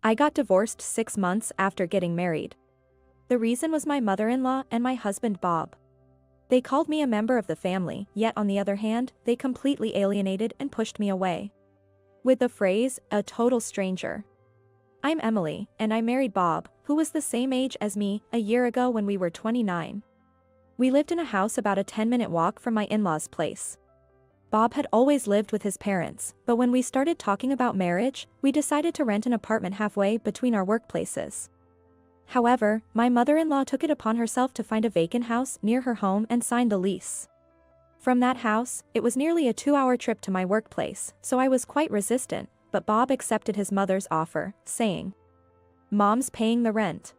I got divorced 6 months after getting married. The reason was my mother-in-law and my husband Bob. They called me a member of the family, yet on the other hand, they completely alienated and pushed me away. With the phrase, a total stranger. I'm Emily, and I married Bob, who was the same age as me, a year ago when we were 29. We lived in a house about a 10-minute walk from my in-laws' place. Bob had always lived with his parents, but when we started talking about marriage, we decided to rent an apartment halfway between our workplaces. However, my mother-in-law took it upon herself to find a vacant house near her home and signed the lease. From that house, it was nearly a 2-hour trip to my workplace, so I was quite resistant, but Bob accepted his mother's offer, saying, "Mom's paying the rent.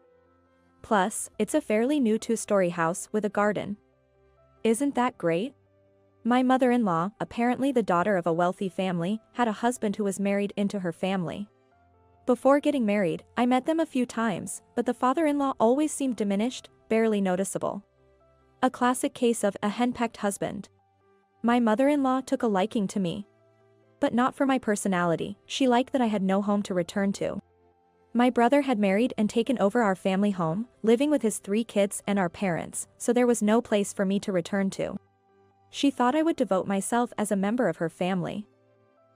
Plus, it's a fairly new 2-story house with a garden. Isn't that great?" My mother-in-law, apparently the daughter of a wealthy family, had a husband who was married into her family. Before getting married, I met them a few times, but the father-in-law always seemed diminished, barely noticeable. A classic case of a henpecked husband. My mother-in-law took a liking to me. But not for my personality, she liked that I had no home to return to. My brother had married and taken over our family home, living with his 3 kids and our parents, so there was no place for me to return to. She thought I would devote myself as a member of her family.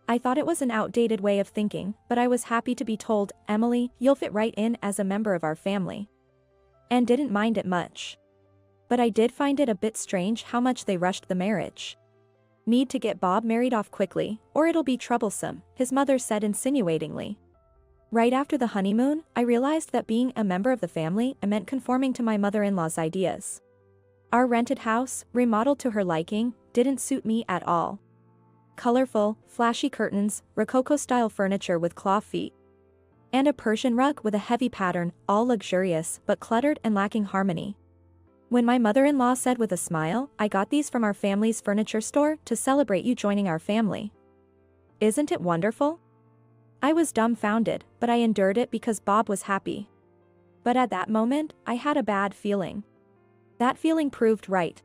I thought it was an outdated way of thinking, but I was happy to be told, "Emily, you'll fit right in as a member of our family." And didn't mind it much. But I did find it a bit strange how much they rushed the marriage. "Need to get Bob married off quickly, or it'll be troublesome," his mother said insinuatingly. Right after the honeymoon, I realized that being a member of the family meant conforming to my mother-in-law's ideas. Our rented house, remodeled to her liking, didn't suit me at all. Colorful, flashy curtains, Rococo-style furniture with claw feet, and a Persian rug with a heavy pattern, all luxurious but cluttered and lacking harmony. When my mother-in-law said with a smile, "I got these from our family's furniture store to celebrate you joining our family. Isn't it wonderful?" I was dumbfounded, but I endured it because Bob was happy. But at that moment, I had a bad feeling. That feeling proved right.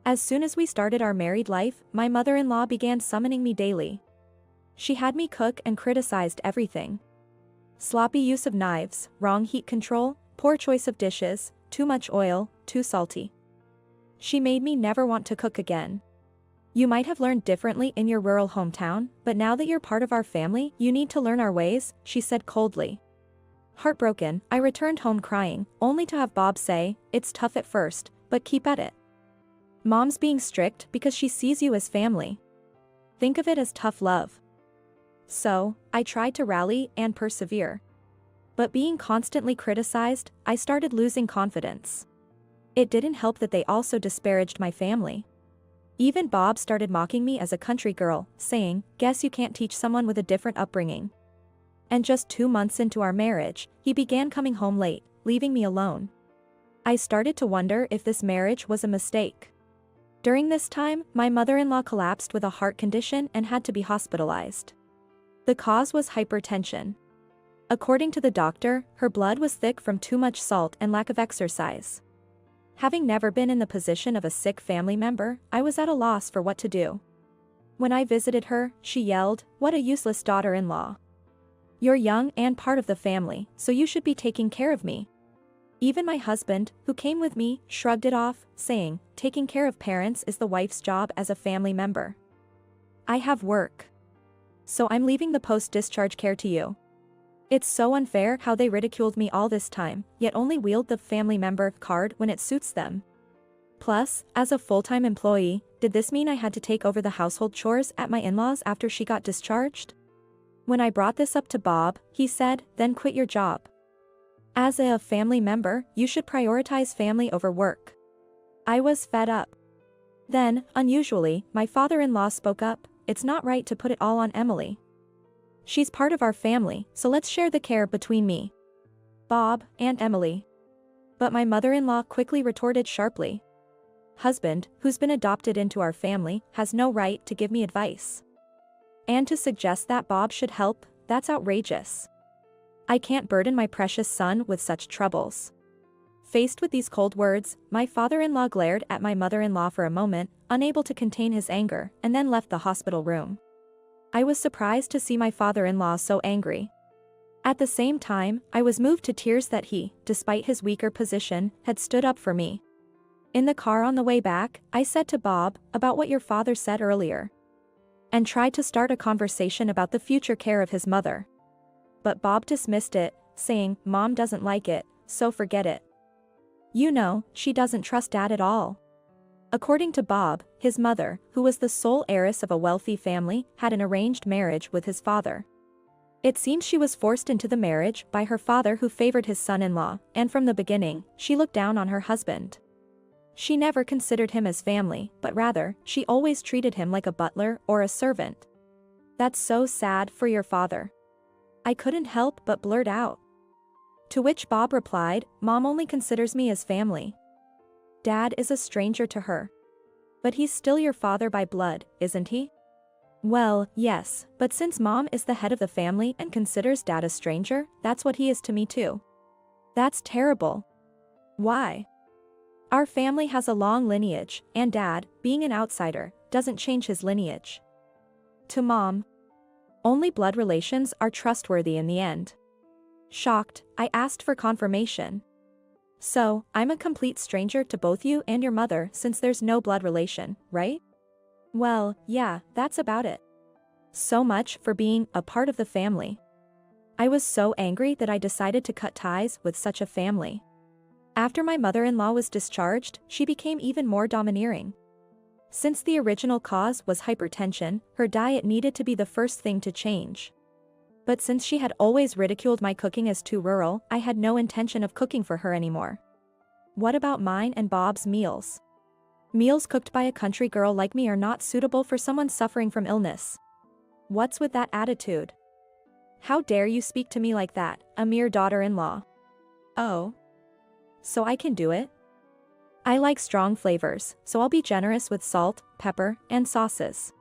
As soon as we started our married life, my mother-in-law began summoning me daily. She had me cook and criticized everything. Sloppy use of knives, wrong heat control, poor choice of dishes, too much oil, too salty. She made me never want to cook again. "You might have learned differently in your rural hometown, but now that you're part of our family, you need to learn our ways," she said coldly. Heartbroken, I returned home crying, only to have Bob say, "It's tough at first, but keep at it. Mom's being strict because she sees you as family. Think of it as tough love." So, I tried to rally and persevere. But being constantly criticized, I started losing confidence. It didn't help that they also disparaged my family. Even Bob started mocking me as a country girl, saying, "Guess you can't teach someone with a different upbringing." And just 2 months into our marriage, he began coming home late, leaving me alone. I started to wonder if this marriage was a mistake. During this time, my mother-in-law collapsed with a heart condition and had to be hospitalized. The cause was hypertension. According to the doctor, her blood was thick from too much salt and lack of exercise. Having never been in the position of a sick family member, I was at a loss for what to do. When I visited her, she yelled, "What a useless daughter-in-law. You're young and part of the family, so you should be taking care of me." Even my husband, who came with me, shrugged it off, saying, "Taking care of parents is the wife's job as a family member. I have work. So I'm leaving the post-discharge care to you." It's so unfair how they ridiculed me all this time, yet only wield the family member card when it suits them. Plus, as a full-time employee, did this mean I had to take over the household chores at my in-laws after she got discharged? When I brought this up to Bob, he said, "Then quit your job. As a family member, you should prioritize family over work." I was fed up. Then, unusually, my father-in-law spoke up, "It's not right to put it all on Emily. She's part of our family, so let's share the care between me, Bob, and Emily." But my mother-in-law quickly retorted sharply, "Husband, who's been adopted into our family, has no right to give me advice. And to suggest that Bob should help, that's outrageous. I can't burden my precious son with such troubles." Faced with these cold words, my father-in-law glared at my mother-in-law for a moment, unable to contain his anger, and then left the hospital room. I was surprised to see my father-in-law so angry. At the same time, I was moved to tears that he, despite his weaker position, had stood up for me. In the car on the way back, I said to Bob about what your father said earlier, and tried to start a conversation about the future care of his mother. But Bob dismissed it, saying, "Mom doesn't like it, so forget it. You know, she doesn't trust Dad at all." According to Bob, his mother, who was the sole heiress of a wealthy family, had an arranged marriage with his father. It seems she was forced into the marriage by her father, who favored his son-in-law, and from the beginning, she looked down on her husband. She never considered him as family, but rather, she always treated him like a butler or a servant. "That's so sad for your father." I couldn't help but blurt out. To which Bob replied, "Mom only considers me as family. Dad is a stranger to her. But he's still your father by blood, isn't he?" "Well, yes, but since Mom is the head of the family and considers Dad a stranger, that's what he is to me too." "That's terrible." "Why?" "Our family has a long lineage, and Dad, being an outsider, doesn't change his lineage." To Mom, only blood relations are trustworthy in the end. Shocked, I asked for confirmation. "So, I'm a complete stranger to both you and your mother since there's no blood relation, right?" "Well, yeah, that's about it." So much for being a part of the family. I was so angry that I decided to cut ties with such a family. After my mother-in-law was discharged, she became even more domineering. Since the original cause was hypertension, her diet needed to be the first thing to change. But since she had always ridiculed my cooking as too rural, I had no intention of cooking for her anymore. What about mine and Bob's meals? Meals cooked by a country girl like me are not suitable for someone suffering from illness. What's with that attitude? How dare you speak to me like that, a mere daughter-in-law? Oh. So I can do it? I like strong flavors, so I'll be generous with salt, pepper, and sauces.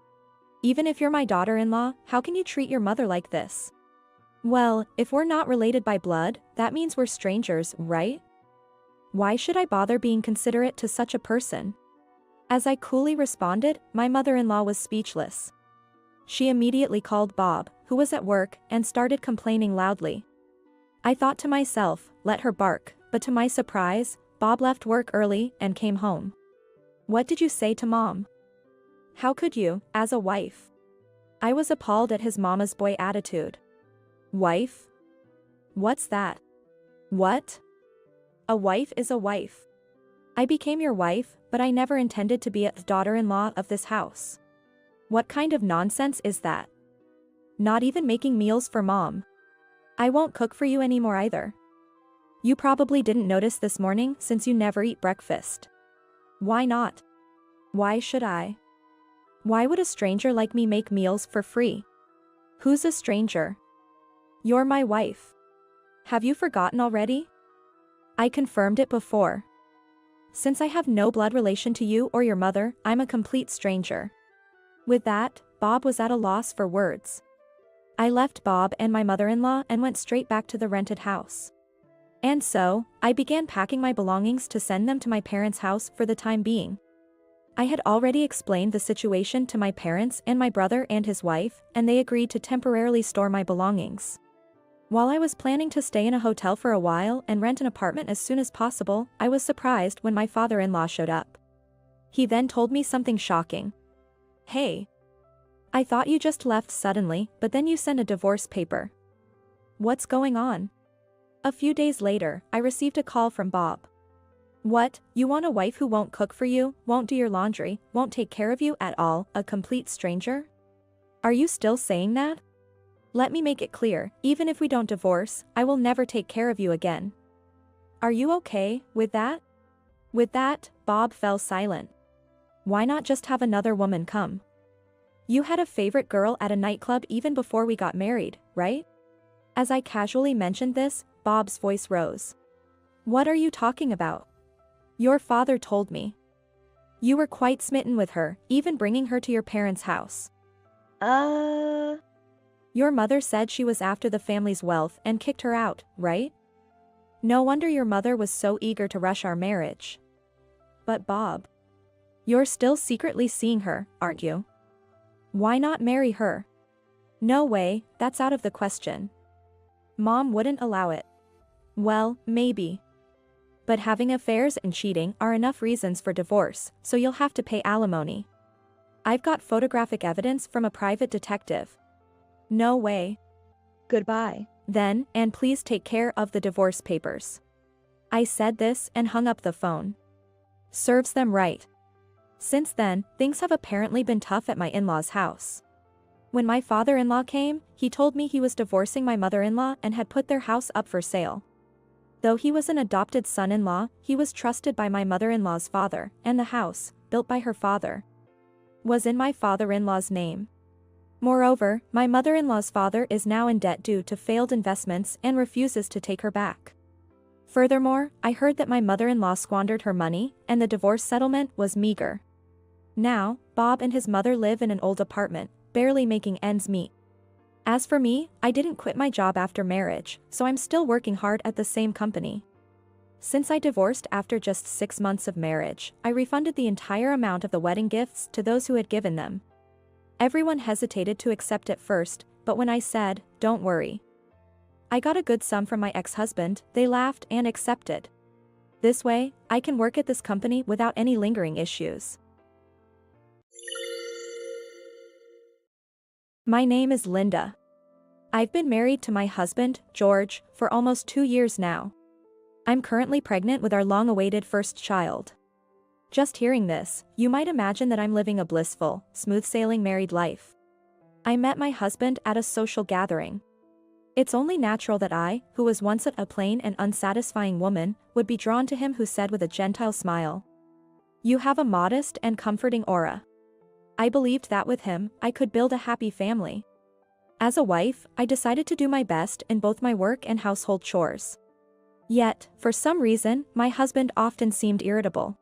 Even if you're my daughter-in-law, how can you treat your mother like this? Well, if we're not related by blood, that means we're strangers, right? Why should I bother being considerate to such a person? As I coolly responded, my mother-in-law was speechless. She immediately called Bob, who was at work, and started complaining loudly. I thought to myself, let her bark, but to my surprise, Bob left work early and came home. "What did you say to Mom?" "How could you, as a wife?" I was appalled at his mama's boy attitude. "Wife? What's that?" "What? A wife is a wife. I became your wife, but I never intended to be a daughter-in-law of this house. What kind of nonsense is that? Not even making meals for Mom. I won't cook for you anymore either. You probably didn't notice this morning since you never eat breakfast." "Why not? Why should I? Why would a stranger like me make meals for free?" "Who's a stranger?" "You're my wife. Have you forgotten already? I confirmed it before. Since I have no blood relation to you or your mother, I'm a complete stranger." With that, Bob was at a loss for words. I left Bob and my mother-in-law and went straight back to the rented house. And so, I began packing my belongings to send them to my parents' house for the time being. I had already explained the situation to my parents and my brother and his wife, and they agreed to temporarily store my belongings. While I was planning to stay in a hotel for a while and rent an apartment as soon as possible, I was surprised when my father-in-law showed up. He then told me something shocking. "Hey. I thought you just left suddenly, but then you sent a divorce paper. What's going on?" A few days later, I received a call from Bob. "What, you want a wife who won't cook for you, won't do your laundry, won't take care of you at all, a complete stranger? Are you still saying that? Let me make it clear, even if we don't divorce, I will never take care of you again. Are you okay with that?" With that, Bob fell silent. "Why not just have another woman come? You had a favorite girl at a nightclub even before we got married, right?" As I casually mentioned this, Bob's voice rose. "What are you talking about? Your father told me. You were quite smitten with her, even bringing her to your parents' house." Your mother said she was after the family's wealth and kicked her out, right? No wonder your mother was so eager to rush our marriage." "But Bob, you're still secretly seeing her, aren't you? Why not marry her?" "No way, that's out of the question. Mom wouldn't allow it. Well, maybe. But having affairs and cheating are enough reasons for divorce, so you'll have to pay alimony. I've got photographic evidence from a private detective. No way. Goodbye. Then, and please take care of the divorce papers. I said this and hung up the phone. Serves them right. Since then, things have apparently been tough at my in-laws' house. When my father-in-law came, he told me he was divorcing my mother-in-law and had put their house up for sale. Though he was an adopted son-in-law, he was trusted by my mother-in-law's father, and the house, built by her father, was in my father-in-law's name. Moreover, my mother-in-law's father is now in debt due to failed investments and refuses to take her back. Furthermore, I heard that my mother-in-law squandered her money, and the divorce settlement was meager. Now, Bob and his mother live in an old apartment, barely making ends meet. As for me, I didn't quit my job after marriage, so I'm still working hard at the same company. Since I divorced after just 6 months of marriage, I refunded the entire amount of the wedding gifts to those who had given them. Everyone hesitated to accept at first, but when I said, "Don't worry, I got a good sum from my ex-husband," they laughed and accepted. This way, I can work at this company without any lingering issues. My name is Linda. I've been married to my husband, George, for almost 2 years now. I'm currently pregnant with our long-awaited first child. Just hearing this, you might imagine that I'm living a blissful, smooth-sailing married life. I met my husband at a social gathering. It's only natural that I, who was once a plain and unsatisfying woman, would be drawn to him, who said with a gentile smile, "You have a modest and comforting aura." I believed that with him, I could build a happy family. As a wife, I decided to do my best in both my work and household chores. Yet, for some reason, my husband often seemed irritable.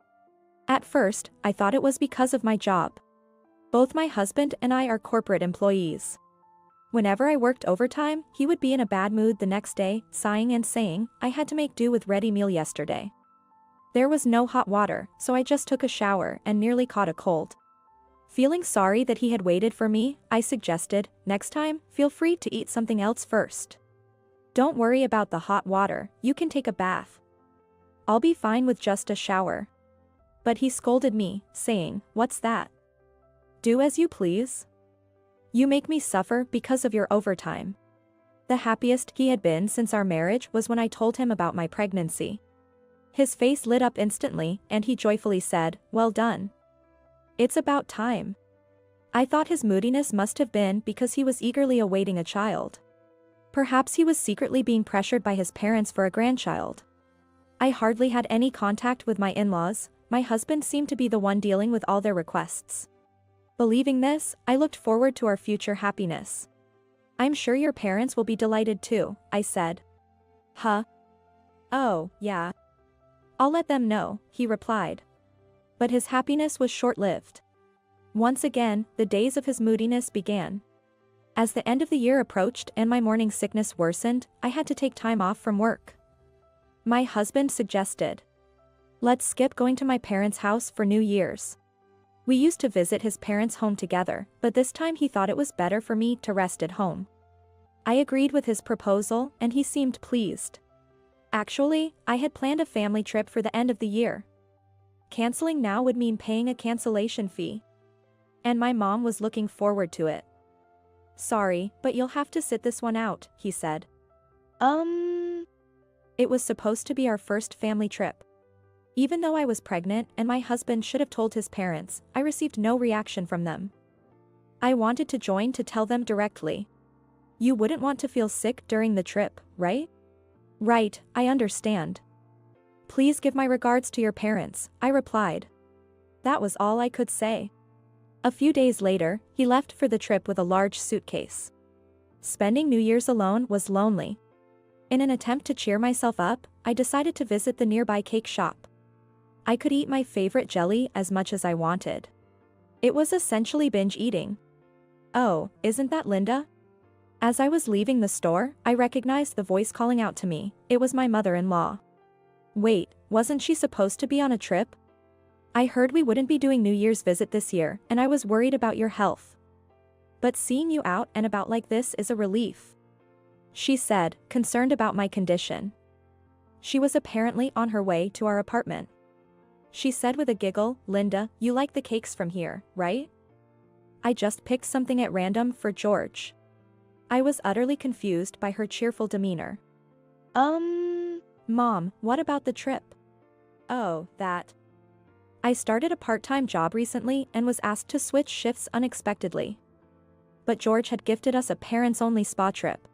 At first, I thought it was because of my job. Both my husband and I are corporate employees. Whenever I worked overtime, he would be in a bad mood the next day, sighing and saying, "I had to make do with ready meal yesterday. There was no hot water, so I just took a shower and nearly caught a cold." Feeling sorry that he had waited for me, I suggested, "Next time, feel free to eat something else first. Don't worry about the hot water, you can take a bath. I'll be fine with just a shower." But he scolded me, saying, "What's that? Do as you please. You make me suffer because of your overtime." The happiest he had been since our marriage was when I told him about my pregnancy. His face lit up instantly, and he joyfully said, "Well done. It's about time." I thought his moodiness must have been because he was eagerly awaiting a child. Perhaps he was secretly being pressured by his parents for a grandchild. I hardly had any contact with my in-laws. My husband seemed to be the one dealing with all their requests. Believing this, I looked forward to our future happiness. "I'm sure your parents will be delighted too," I said. "Huh? Oh, yeah. I'll let them know," he replied. But his happiness was short-lived. Once again, the days of his moodiness began. As the end of the year approached and my morning sickness worsened, I had to take time off from work. My husband suggested, "Let's skip going to my parents' house for New Year's." We used to visit his parents' home together, but this time he thought it was better for me to rest at home. I agreed with his proposal, and he seemed pleased. Actually, I had planned a family trip for the end of the year. Canceling now would mean paying a cancellation fee. And my mom was looking forward to it. "Sorry, but you'll have to sit this one out," he said. It was supposed to be our first family trip. Even though I was pregnant and my husband should have told his parents, I received no reaction from them. I wanted to join to tell them directly. "You wouldn't want to feel sick during the trip, right?" "Right, I understand. Please give my regards to your parents," I replied. That was all I could say. A few days later, he left for the trip with a large suitcase. Spending New Year's alone was lonely. In an attempt to cheer myself up, I decided to visit the nearby cake shop. I could eat my favorite jelly as much as I wanted. It was essentially binge eating. "Oh, isn't that Linda?" As I was leaving the store, I recognized the voice calling out to me. It was my mother-in-law. Wait, wasn't she supposed to be on a trip? I heard we wouldn't be doing New Year's visit this year, and I was worried about your health. But seeing you out and about like this is a relief. she said, concerned about my condition. She was apparently on her way to our apartment. She said with a giggle, "Linda, you like the cakes from here, right?" I just picked something at random for George. I was utterly confused by her cheerful demeanor. Mom, what about the trip? Oh, that. I started a part-time job recently and was asked to switch shifts unexpectedly. But George had gifted us a parents-only spa trip.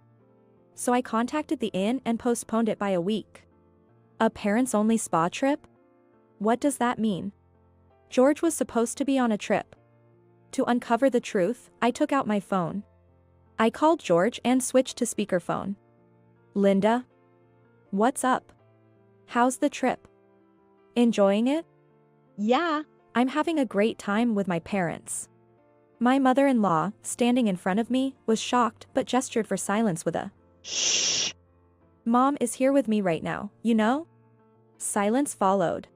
So I contacted the inn and postponed it by a week. A parents-only spa trip? What does that mean? George was supposed to be on a trip. To uncover the truth, I took out my phone. I called George and switched to speakerphone. "Linda? What's up? How's the trip? Enjoying it?" "Yeah, I'm having a great time with my parents." My mother-in-law, standing in front of me, was shocked but gestured for silence with a shh. "Mom is here with me right now, you know?" Silence followed.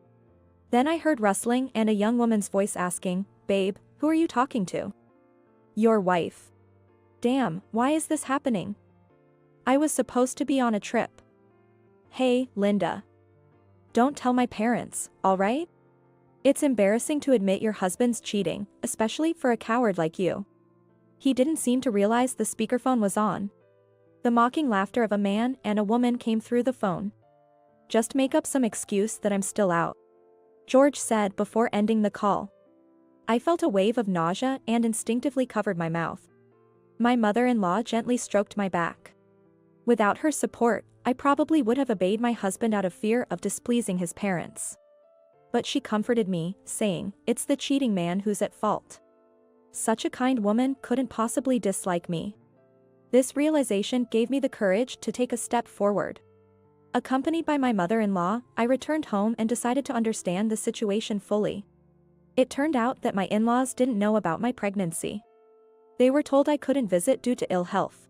Then I heard rustling and a young woman's voice asking, "Babe, who are you talking to?" "Your wife." Damn, why is this happening? I was supposed to be on a trip. Hey, Linda. Don't tell my parents, alright? It's embarrassing to admit your husband's cheating, especially for a coward like you. He didn't seem to realize the speakerphone was on. The mocking laughter of a man and a woman came through the phone. "Just make up some excuse that I'm still out," George said before ending the call. I felt a wave of nausea and instinctively covered my mouth. My mother-in-law gently stroked my back. Without her support, I probably would have obeyed my husband out of fear of displeasing his parents. But she comforted me, saying, "It's the cheating man who's at fault." Such a kind woman couldn't possibly dislike me. This realization gave me the courage to take a step forward. Accompanied by my mother-in-law, I returned home and decided to understand the situation fully. It turned out that my in-laws didn't know about my pregnancy. They were told I couldn't visit due to ill health.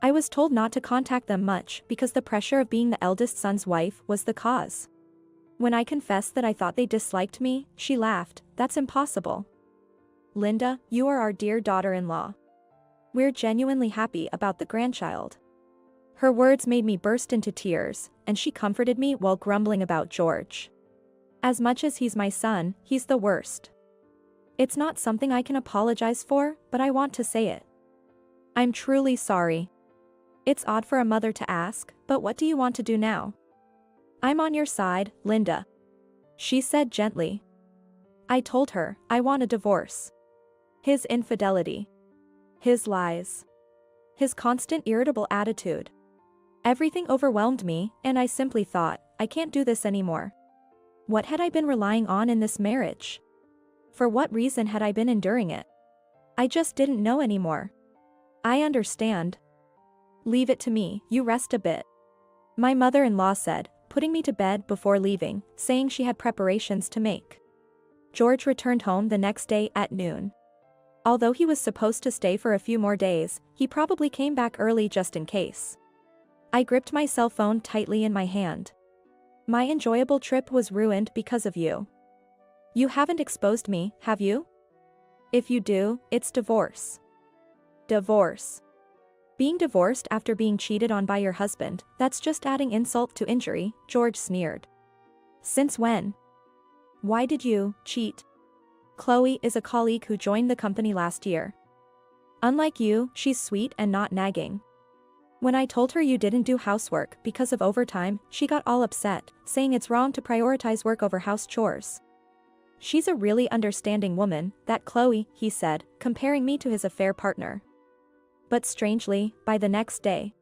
I was told not to contact them much because the pressure of being the eldest son's wife was the cause. When I confessed that I thought they disliked me, she laughed, "That's impossible. Linda, you are our dear daughter-in-law. We're genuinely happy about the grandchild." Her words made me burst into tears, and she comforted me while grumbling about George. As much as he's my son, he's the worst. It's not something I can apologize for, but I want to say it. I'm truly sorry. It's odd for a mother to ask, but what do you want to do now? I'm on your side, Linda, she said gently. I told her, I want a divorce. His infidelity. His lies. His constant irritable attitude. Everything overwhelmed me, and I simply thought, I can't do this anymore. What had I been relying on in this marriage? For what reason had I been enduring it? I just didn't know anymore. I understand. Leave it to me, you rest a bit, my mother-in-law said, putting me to bed before leaving, saying she had preparations to make. George returned home the next day at noon. Although he was supposed to stay for a few more days, he probably came back early just in case. I gripped my cell phone tightly in my hand. My enjoyable trip was ruined because of you. You haven't exposed me, have you? If you do, it's divorce. Divorce. Being divorced after being cheated on by your husband, that's just adding insult to injury, George sneered. Since when? Why did you cheat? Chloe is a colleague who joined the company last year. Unlike you, she's sweet and not nagging. When I told her you didn't do housework because of overtime, she got all upset, saying it's wrong to prioritize work over house chores. She's a really understanding woman, that Chloe, he said, comparing me to his affair partner. But strangely, by the next day,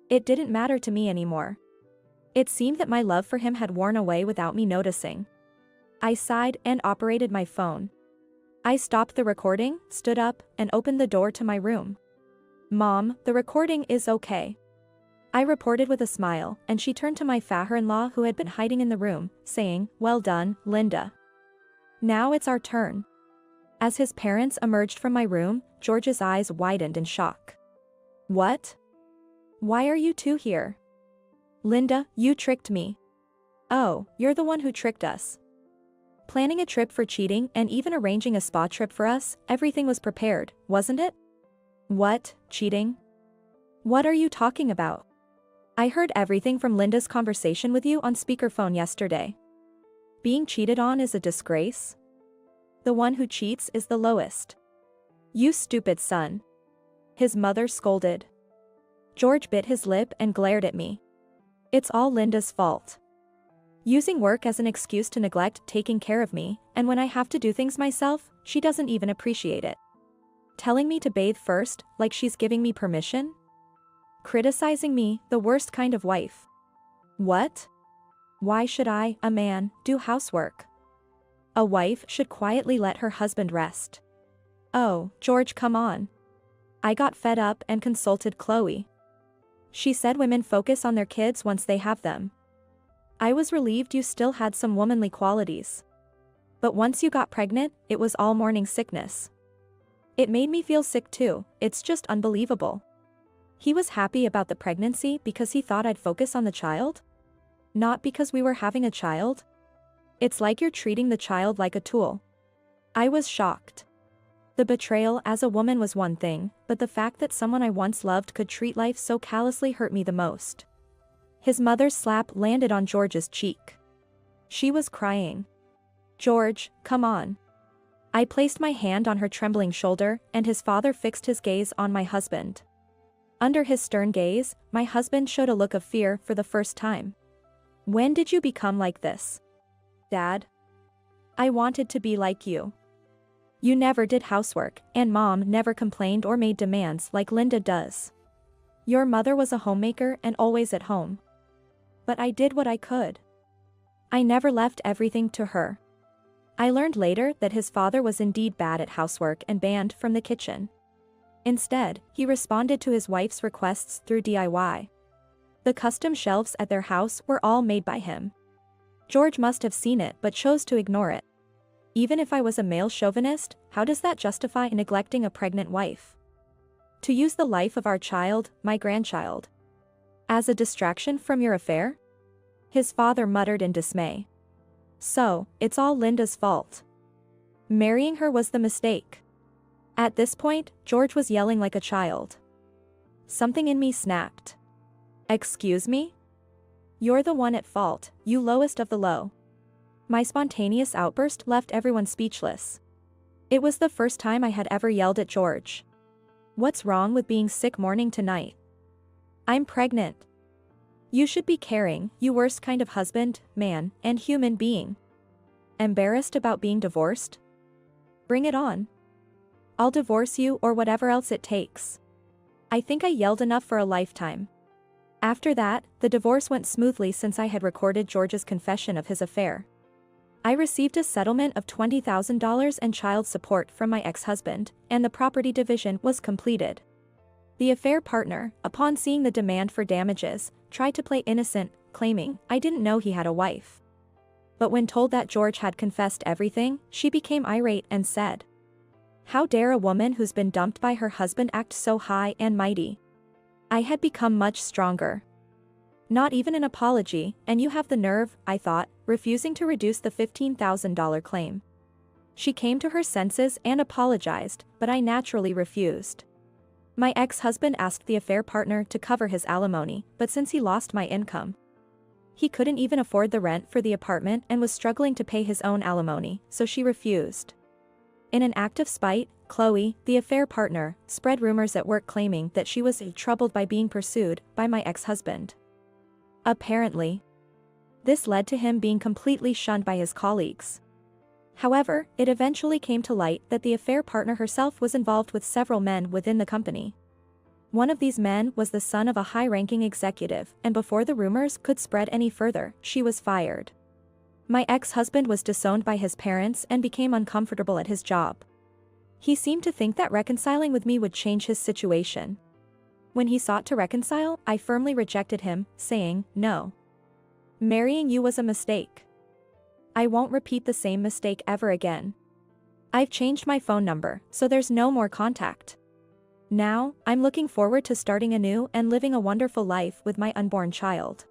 it didn't matter to me anymore. It seemed that my love for him had worn away without me noticing. I sighed and operated my phone. I stopped the recording, stood up, and opened the door to my room. Mom, the recording is okay, I reported with a smile, and she turned to my father-in-law who had been hiding in the room, saying, "Well done, Linda. Now it's our turn." As his parents emerged from my room, George's eyes widened in shock. What? Why are you two here? Linda, you tricked me. Oh, you're the one who tricked us. Planning a trip for cheating and even arranging a spa trip for us, everything was prepared, wasn't it? What, cheating? What are you talking about? I heard everything from Linda's conversation with you on speakerphone yesterday. Being cheated on is a disgrace. The one who cheats is the lowest. You stupid son. His mother scolded. George bit his lip and glared at me. It's all Linda's fault. Using work as an excuse to neglect taking care of me, and when I have to do things myself, she doesn't even appreciate it. Telling me to bathe first, like she's giving me permission? Criticizing me, the worst kind of wife. What? Why should I, a man, do housework? A wife should quietly let her husband rest. Oh, George, come on. I got fed up and consulted Chloe. She said women focus on their kids once they have them. I was relieved you still had some womanly qualities. But once you got pregnant, it was all morning sickness. It made me feel sick too, it's just unbelievable. He was happy about the pregnancy because he thought I'd focus on the child? Not because we were having a child? It's like you're treating the child like a tool. I was shocked. The betrayal as a woman was one thing, but the fact that someone I once loved could treat life so callously hurt me the most. His mother's slap landed on George's cheek. She was crying. George, come on. I placed my hand on her trembling shoulder, and his father fixed his gaze on my husband. Under his stern gaze, my husband showed a look of fear for the first time. When did you become like this? Dad? I wanted to be like you. You never did housework, and Mom never complained or made demands like Linda does. Your mother was a homemaker and always at home. But I did what I could. I never left everything to her. I learned later that his father was indeed bad at housework and banned from the kitchen. Instead, he responded to his wife's requests through DIY. The custom shelves at their house were all made by him. George must have seen it but chose to ignore it. Even if I was a male chauvinist, how does that justify neglecting a pregnant wife? To use the life of our child, my grandchild, as a distraction from your affair? His father muttered in dismay. So, it's all Linda's fault. Marrying her was the mistake. At this point, George was yelling like a child. Something in me snapped. Excuse me? You're the one at fault, you lowest of the low. My spontaneous outburst left everyone speechless. It was the first time I had ever yelled at George. What's wrong with being sick morning to night? I'm pregnant. You should be caring, you worst kind of husband, man, and human being. Embarrassed about being divorced? Bring it on. I'll divorce you or whatever else it takes. I think I yelled enough for a lifetime. After that, the divorce went smoothly since I had recorded George's confession of his affair. I received a settlement of $20,000 and child support from my ex-husband, and the property division was completed. The affair partner, upon seeing the demand for damages, tried to play innocent, claiming, I didn't know he had a wife. But when told that George had confessed everything, she became irate and said, how dare a woman who's been dumped by her husband act so high and mighty? I had become much stronger. Not even an apology, and you have the nerve, I thought, refusing to reduce the $15,000 claim. She came to her senses and apologized, but I naturally refused. My ex-husband asked the affair partner to cover his alimony, but since he lost my income, he couldn't even afford the rent for the apartment and was struggling to pay his own alimony, so she refused. In an act of spite, Chloe, the affair partner, spread rumors at work claiming that she was troubled by being pursued by my ex-husband. Apparently, this led to him being completely shunned by his colleagues. However, it eventually came to light that the affair partner herself was involved with several men within the company. One of these men was the son of a high-ranking executive, and before the rumors could spread any further, she was fired. My ex-husband was disowned by his parents and became uncomfortable at his job. He seemed to think that reconciling with me would change his situation. When he sought to reconcile, I firmly rejected him, saying, no. Marrying you was a mistake. I won't repeat the same mistake ever again. I've changed my phone number, so there's no more contact. Now, I'm looking forward to starting anew and living a wonderful life with my unborn child.